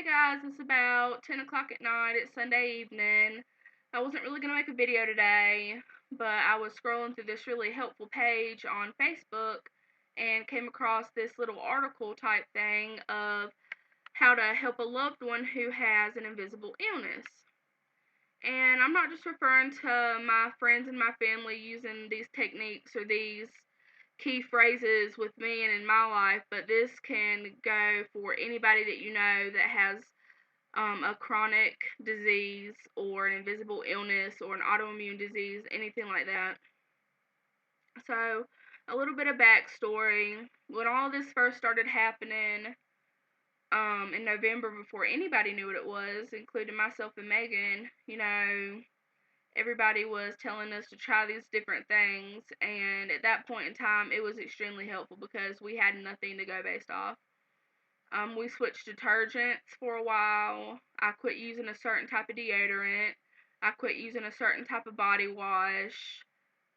Hey guys, it's about 10 o'clock at night. It's Sunday evening. I wasn't really going to make a video today, but I was scrolling through this really helpful page on Facebook and came across this little article type thing of how to help a loved one who has an invisible illness. And I'm not just referring to my friends and my family using these techniques or these key phrases with me and in my life, but this can go for anybody that you know that has a chronic disease or an invisible illness or an autoimmune disease, anything like that. So, a little bit of backstory. When all this first started happening in November, before anybody knew what it was, including myself and Megan, everybody was telling us to try these different things. And at that point in time, it was extremely helpful because we had nothing to go based off. We switched detergents for a while. I quit using a certain type of deodorant. I quit using a certain type of body wash.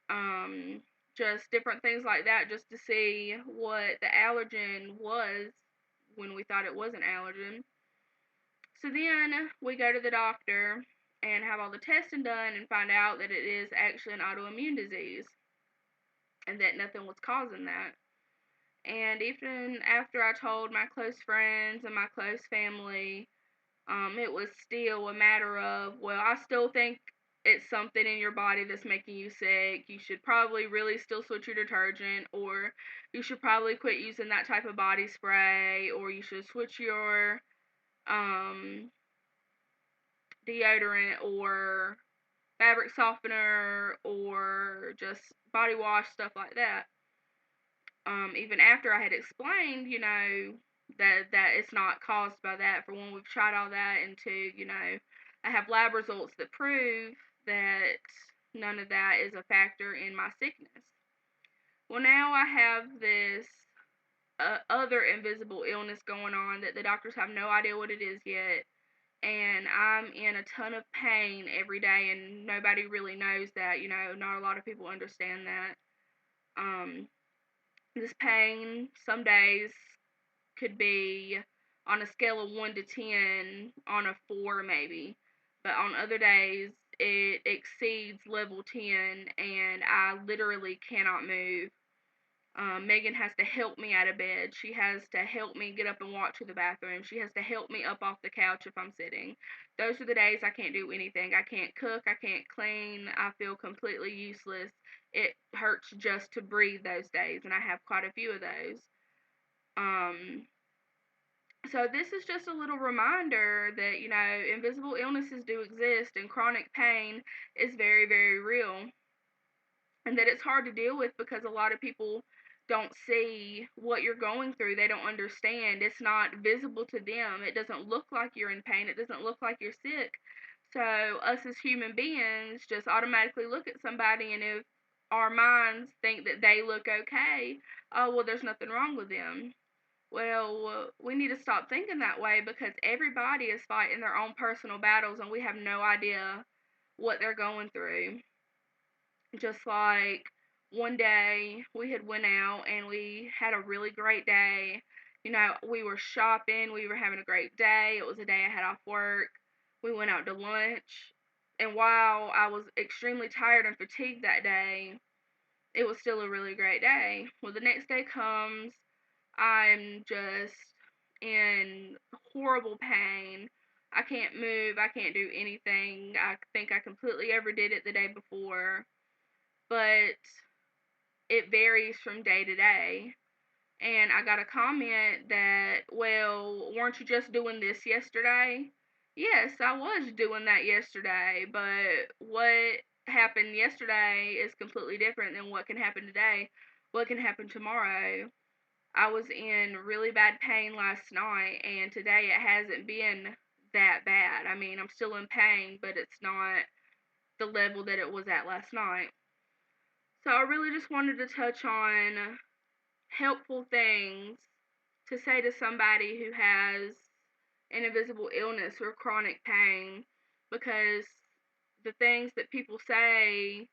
Um, just different things like that just to see what the allergen was when we thought it was an allergen. So then we go to the doctor and have all the testing done and find out that it is actually an autoimmune disease and that nothing was causing that. And even after I told my close friends and my close family, it was still a matter of, well, I still think it's something in your body that's making you sick. You should probably really still switch your detergent, or you should probably quit using that type of body spray, or you should switch your um, deodorant or fabric softener or just body wash, stuff like that. Even after I had explained, that it's not caused by that. For one, we've tried all that, and two, I have lab results that prove that none of that is a factor in my sickness. Well, now I have this other invisible illness going on that the doctors have no idea what it is yet, and I'm in a ton of pain every day, and nobody really knows that. Not a lot of people understand that. Um, this pain some days could be on a scale of 1 to 10 on a 4 maybe, but on other days it exceeds level 10 and I literally cannot move. Megan has to help me out of bed. She has to help me get up and walk to the bathroom. She has to help me up off the couch if I'm sitting. Those are the days I can't do anything. I can't cook. I can't clean. I feel completely useless. It hurts just to breathe those days, and I have quite a few of those. Um, so this is just a little reminder that, invisible illnesses do exist and chronic pain is very, very real. And that it's hard to deal with because a lot of people don't see what you're going through. They don't understand. It's not visible to them. It doesn't look like you're in pain. It doesn't look like you're sick. So us as human beings just automatically look at somebody, and if our minds think that they look okay, oh well, there's nothing wrong with them. Well, we need to stop thinking that way because everybody is fighting their own personal battles and we have no idea what they're going through. Just like one day we had went out and we had a really great day. We were shopping, we were having a great day. It was a day I had off work. We went out to lunch. And while I was extremely tired and fatigued that day, it was still a really great day. Well, the next day comes, I'm just in horrible pain. I can't move. I can't do anything. I think I completely overdid it the day before. But it varies from day to day. And I got a comment that, well, weren't you just doing this yesterday? Yes, I was doing that yesterday. But what happened yesterday is completely different than what can happen today. What can happen tomorrow? I was in really bad pain last night, and today it hasn't been that bad. I mean, I'm still in pain, but it's not the level that it was at last night. So I really just wanted to touch on helpful things to say to somebody who has an invisible illness or chronic pain, because the things that people say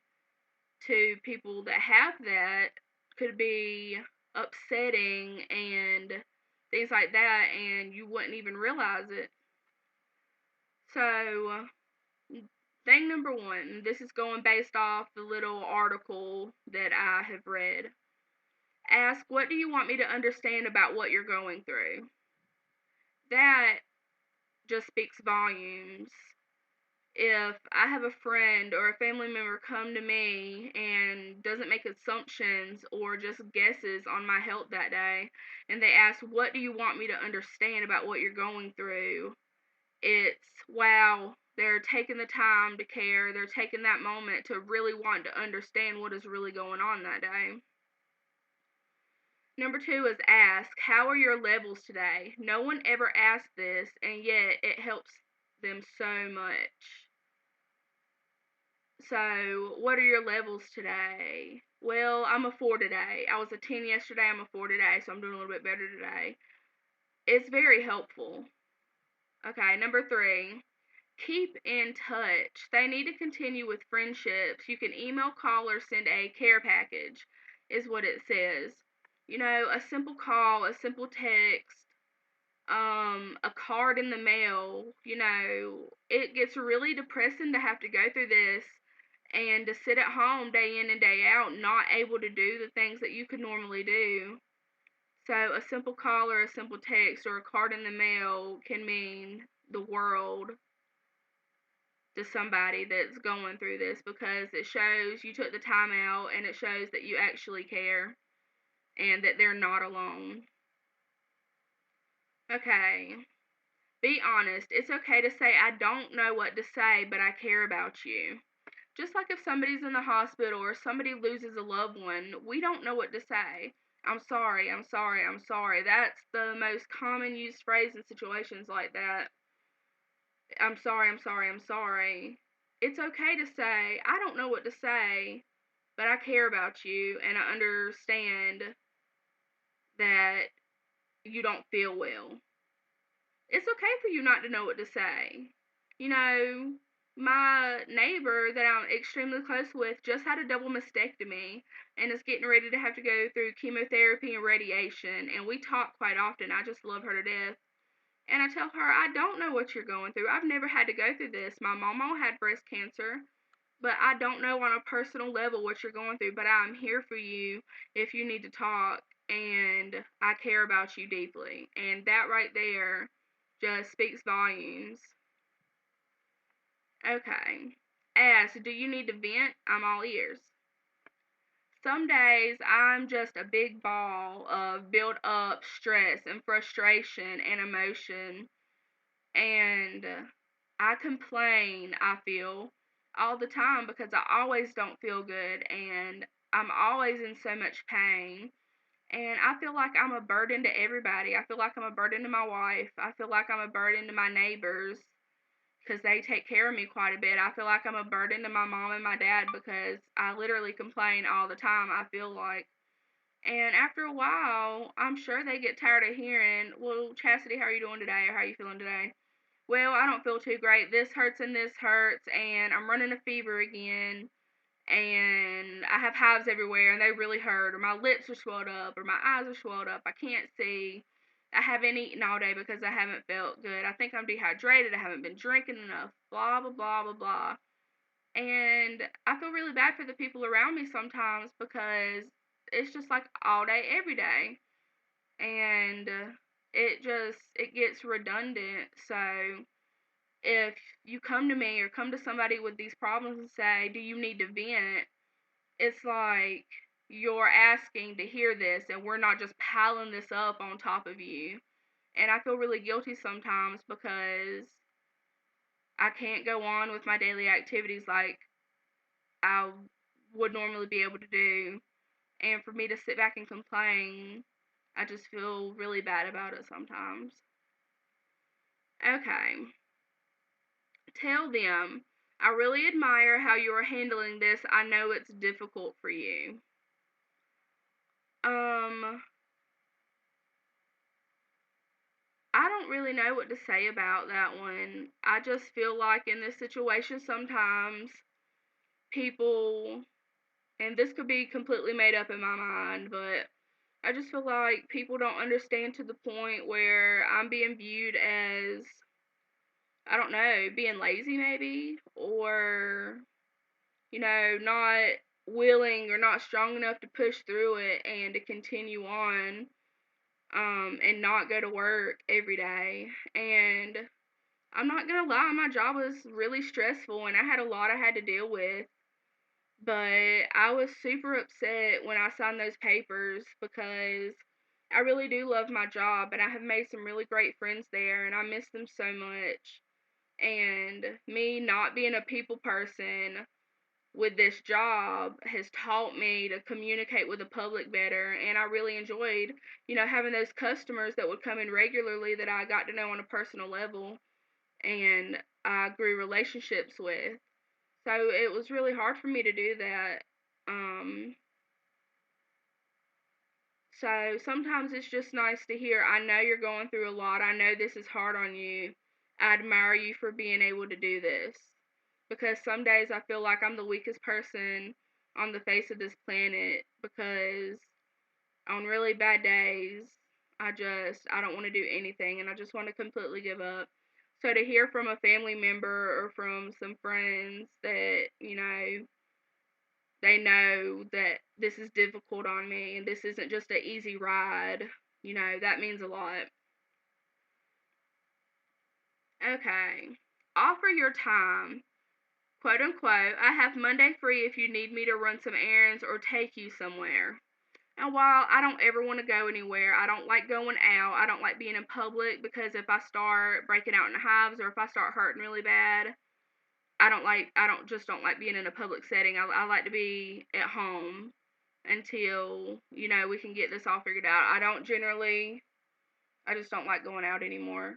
to people that have that could be upsetting and things like that, and you wouldn't even realize it. So, thing number one, this is going based off the little article that I have read. Ask, what do you want me to understand about what you're going through? That just speaks volumes. If I have a friend or a family member come to me and doesn't make assumptions or just guesses on my health that day, and they ask, what do you want me to understand about what you're going through? It's wow, they're taking the time to care, they're taking that moment to really want to understand what is really going on that day. Number two is ask, how are your levels today? No one ever asks this, and yet it helps them so much. So, what are your levels today? Well, I'm a 4 today. I was a 10 yesterday, I'm a 4 today, so I'm doing a little bit better today. It's very helpful. Okay, number three, keep in touch. They need to continue with friendships. You can email, call, or send a care package, is what it says. You know, a simple call, a simple text, a card in the mail, you know, it gets really depressing to have to go through this and to sit at home day in and day out, not able to do the things that you could normally do. So, a simple call or a simple text or a card in the mail can mean the world to somebody that's going through this because it shows you took the time out and it shows that you actually care and that they're not alone. Okay. Be honest. It's okay to say, I don't know what to say, but I care about you. Just like if somebody's in the hospital or somebody loses a loved one, we don't know what to say. I'm sorry, I'm sorry, I'm sorry. That's the most common used phrase in situations like that. I'm sorry, I'm sorry, I'm sorry. It's okay to say, I don't know what to say, but I care about you and I understand that you don't feel well. It's okay for you not to know what to say. You know, my neighbor that I'm extremely close with just had a double mastectomy and is getting ready to have to go through chemotherapy and radiation. And we talk quite often. I just love her to death. And I tell her, I don't know what you're going through. I've never had to go through this. My mama had breast cancer, but I don't know on a personal level what you're going through. But I'm here for you if you need to talk. And I care about you deeply. And that right there just speaks volumes. Okay. Ask, do you need to vent? I'm all ears. Some days I'm just a big ball of built up stress and frustration and emotion. And I complain, I feel, all the time because I always don't feel good and I'm always in so much pain. And I feel like I'm a burden to everybody. I feel like I'm a burden to my wife. I feel like I'm a burden to my neighbors because they take care of me quite a bit. I feel like I'm a burden to my mom and my dad because I literally complain all the time, I feel like. And after a while, I'm sure they get tired of hearing, well, Chastity, how are you doing today? Or how are you feeling today? Well, I don't feel too great. This hurts and this hurts, and I'm running a fever again, and I have hives everywhere, and they really hurt, or my lips are swelled up, or my eyes are swelled up. I can't see. I haven't eaten all day because I haven't felt good. I think I'm dehydrated. I haven't been drinking enough. Blah, blah, blah, blah, blah. And I feel really bad for the people around me sometimes because it's just like all day, every day. And it gets redundant. So if you come to me or come to somebody with these problems and say, do you need to vent? It's like you're asking to hear this and we're not just piling this up on top of you. And I feel really guilty sometimes because I can't go on with my daily activities like I would normally be able to do. And for me to sit back and complain, I just feel really bad about it sometimes. Okay. Tell them, I really admire how you are handling this. I know it's difficult for you. Um, I don't really know what to say about that one. I just feel like in this situation sometimes people, and this could be completely made up in my mind, but I just feel like people don't understand to the point where I'm being viewed as I don't know, being lazy maybe, or, not willing or not strong enough to push through it and to continue on, and not go to work every day. And I'm not gonna lie, my job was really stressful and I had a lot I had to deal with. But I was super upset when I signed those papers because I really do love my job and I have made some really great friends there and I miss them so much. And me not being a people person with this job has taught me to communicate with the public better. And I really enjoyed, having those customers that would come in regularly that I got to know on a personal level and I grew relationships with. So it was really hard for me to do that. Um, so sometimes it's just nice to hear, I know you're going through a lot. I know this is hard on you. I admire you for being able to do this. Because some days I feel like I'm the weakest person on the face of this planet because on really bad days, I don't want to do anything and I just want to completely give up. So to hear from a family member or from some friends that, they know that this is difficult on me and this isn't just an easy ride, that means a lot. Okay. Offer your time. Quote unquote, I have Monday free if you need me to run some errands or take you somewhere. And while I don't ever want to go anywhere, I don't like going out. I don't like being in public because if I start breaking out in hives or if I start hurting really bad, I don't being in a public setting. I like to be at home until, we can get this all figured out. I just don't like going out anymore.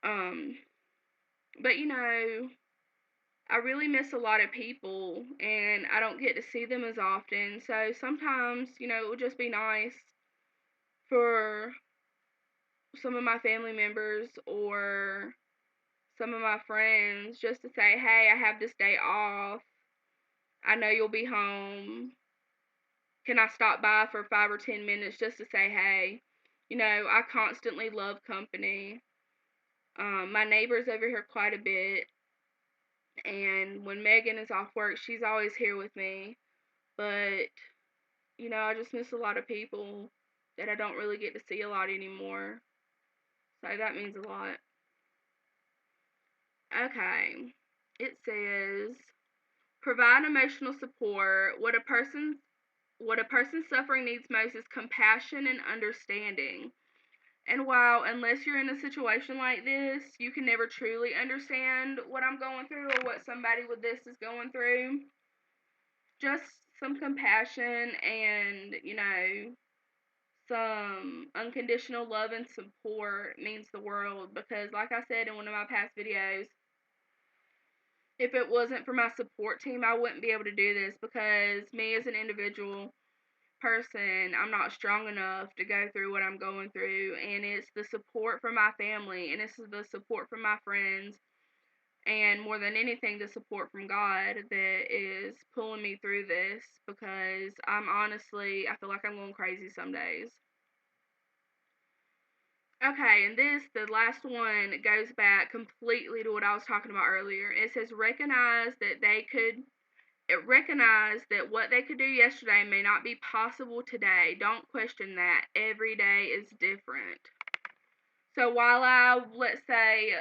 Um, but I really miss a lot of people and I don't get to see them as often. So sometimes, it would just be nice for some of my family members or some of my friends just to say, hey, I have this day off. I know you'll be home. Can I stop by for 5 or 10 minutes just to say, hey? I constantly love company. My neighbor's over here quite a bit, and when Megan is off work, she's always here with me. But, I just miss a lot of people that I don't really get to see a lot anymore. So that means a lot. Okay. It says provide emotional support. What a person suffering needs most is compassion and understanding. And while, unless you're in a situation like this, you can never truly understand what I'm going through or what somebody with this is going through, just some compassion and, some unconditional love and support means the world. Because, like I said in one of my past videos, if it wasn't for my support team, I wouldn't be able to do this because me as an individual person, I'm not strong enough to go through what I'm going through. And it's the support from my family and it's the support from my friends and more than anything, the support from God that is pulling me through this because I feel like I'm going crazy some days. Okay, and the last one, goes back completely to what I was talking about earlier. It says recognize that what they could do yesterday may not be possible today. Don't question that. Every day is different. So while let's say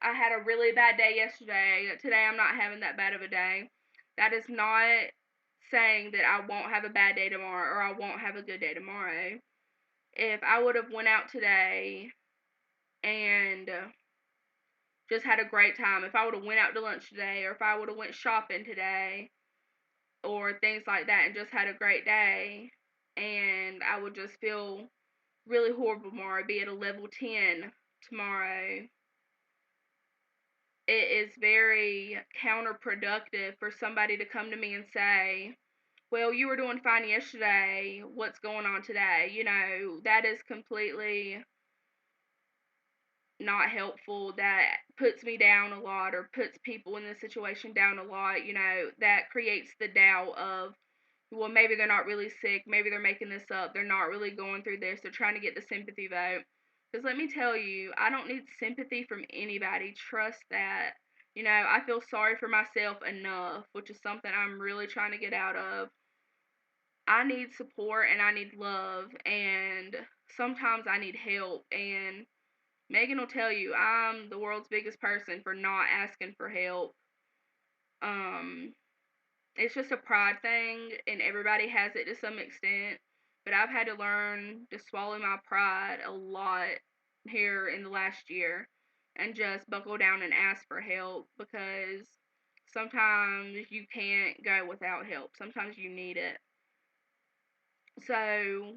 I had a really bad day yesterday, today I'm not having that bad of a day. That is not saying that I won't have a bad day tomorrow or I won't have a good day tomorrow. If I would have went out today and just had a great time, if I would have went out to lunch today or if I would have went shopping today or things like that and just had a great day and I would just feel really horrible tomorrow, be at a level 10 tomorrow, it is very counterproductive for somebody to come to me and say, well, you were doing fine yesterday, what's going on today? That is completely not helpful. That puts me down a lot or puts people in this situation down a lot. That creates the doubt of, well, maybe they're not really sick, maybe they're making this up, they're not really going through this, they're trying to get the sympathy vote. Because let me tell you, I don't need sympathy from anybody. Trust that. I feel sorry for myself enough, which is something I'm really trying to get out of. I need support and I need love, and sometimes I need help. And Megan will tell you, I'm the world's biggest person for not asking for help. Um, it's just a pride thing, and everybody has it to some extent. But I've had to learn to swallow my pride a lot here in the last year and just buckle down and ask for help, because sometimes you can't go without help. Sometimes you need it. So,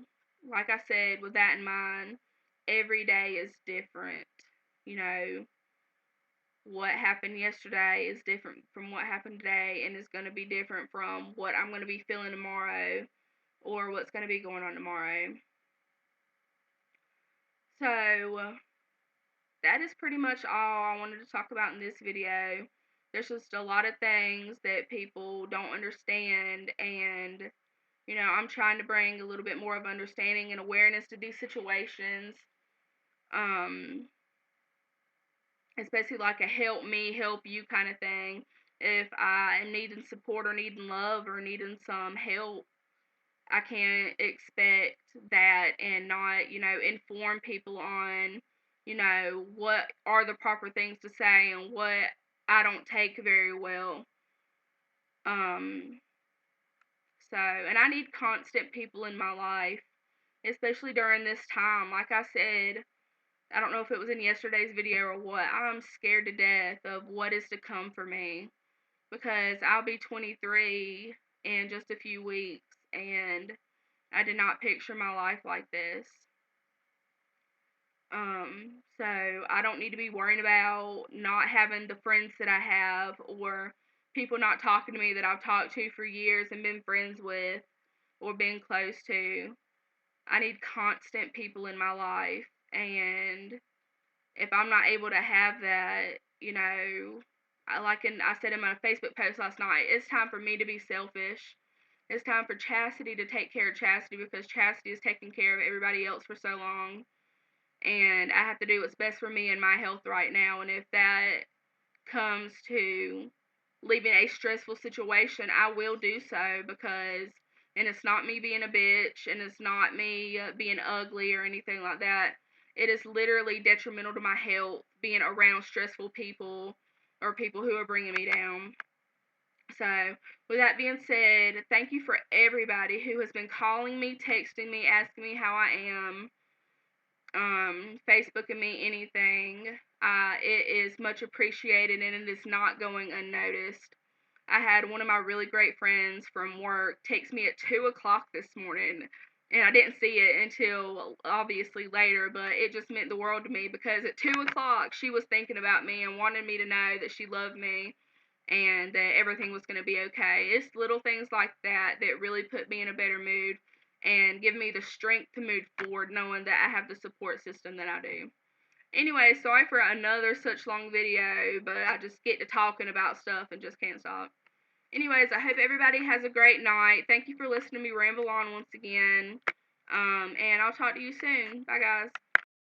like I said, with that in mind, every day is different. You know, what happened yesterday is different from what happened today, and it's going to be different from what I'm going to be feeling tomorrow or what's going to be going on tomorrow. So, that is pretty much all I wanted to talk about in this video. There's just a lot of things that people don't understand, and I'm trying to bring a little bit more of understanding and awareness to these situations. Um, it's basically like a help me, help you kind of thing. If I am needing support or needing love or needing some help, I can't expect that and not, inform people on, what are the proper things to say and what I don't take very well. Um, and I need constant people in my life, especially during this time. Like I said, I don't know if it was in yesterday's video or what, I'm scared to death of what is to come for me, because I'll be 23 in just a few weeks, and I did not picture my life like this. So I don't need to be worrying about not having the friends that I have, or people not talking to me that I've talked to for years and been friends with or been close to. I need constant people in my life, and if I'm not able to have that, I said in my Facebook post last night, it's time for me to be selfish. It's time for Chastity to take care of Chastity, because Chastity is taking care of everybody else for so long, and I have to do what's best for me and my health right now. And if that comes to leaving a stressful situation, I will do so, and it's not me being a bitch, and it's not me being ugly or anything like that. It is literally detrimental to my health being around stressful people or people who are bringing me down. So, with that being said, thank you for everybody who has been calling me, texting me, asking me how I am, Facebooking me, anything. It is much appreciated, and it is not going unnoticed. I had one of my really great friends from work text me at 2 o'clock this morning, and I didn't see it until obviously later, but it just meant the world to me, because at 2 o'clock she was thinking about me and wanted me to know that she loved me and that everything was going to be okay. It's little things like that that really put me in a better mood and give me the strength to move forward, knowing that I have the support system that I do. Anyway, sorry for another such long video, but I just get to talking about stuff and just can't stop. Anyways, I hope everybody has a great night. Thank you for listening to me ramble on once again. And I'll talk to you soon. Bye, guys.